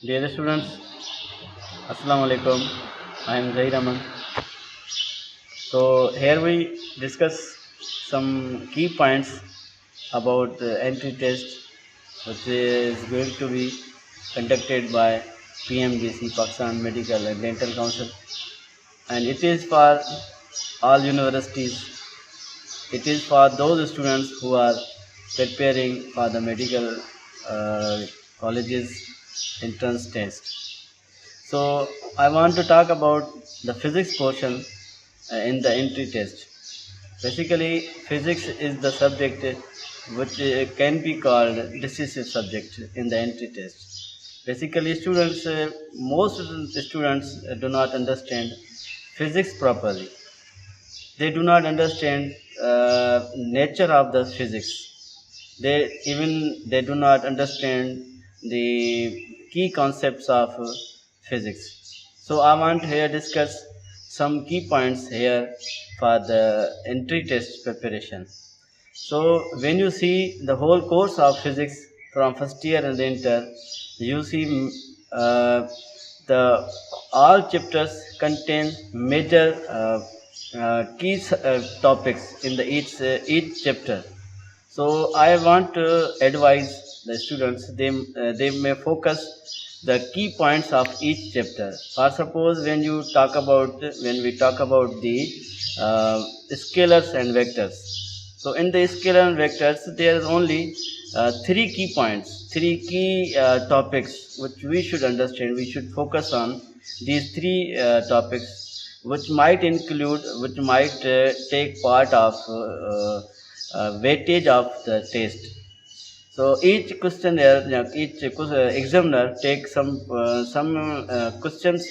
Dear students, Assalamu alaikum. I am Zairaman. So here we discuss some key points about the entry test, which is going to be conducted by PMDC, Pakistan Medical and Dental Council, and it is for all universities. It is for those students who are preparing for the medical colleges entrance test. So I want to talk about the physics portion in the entry test. Basically, physics is the subject which can be called decisive subject in the entry test. Basically, most students do not understand physics properly. They do not understand nature of the physics. They do not understand the key concepts of physics. So I want here discuss some key points here for the entry test preparation. So when you see the whole course of physics from first year and inter, you see the all chapters contain major key topics in the each chapter. So I want to advise the students they may focus the key points of each chapter. For suppose when we talk about the scalars and vectors. So in the scalar and vectors there is only three key points, three key topics which we should understand. We should focus on these three topics, which might take part of weightage of the test. So each questionnaire, each examiner takes some questions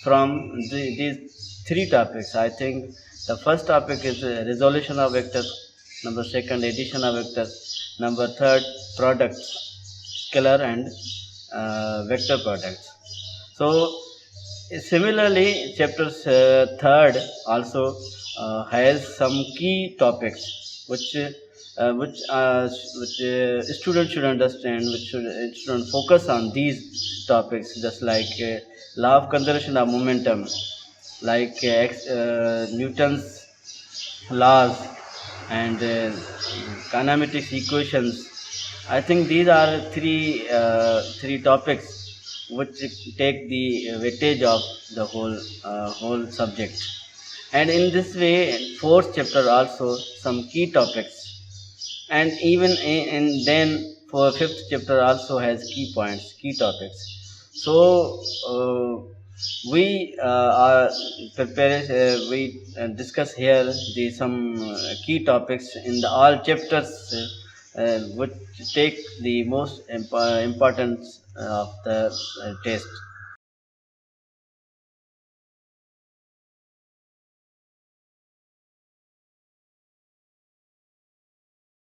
from these three topics. I think the first topic is resolution of vectors, number second addition of vectors, number third products, scalar and vector products. So similarly, chapter third also has some key topics which students should understand, which student focus on these topics, just like law of conservation of momentum, like Newton's laws and kinematics equations. I think these are three topics which take the weightage of the whole subject. And in this way, fourth chapter also some key topics, and even then for fifth chapter also has key points, key topics. So we are prepared. We discuss here the some key topics in the all chapters, which take the most importance of the test.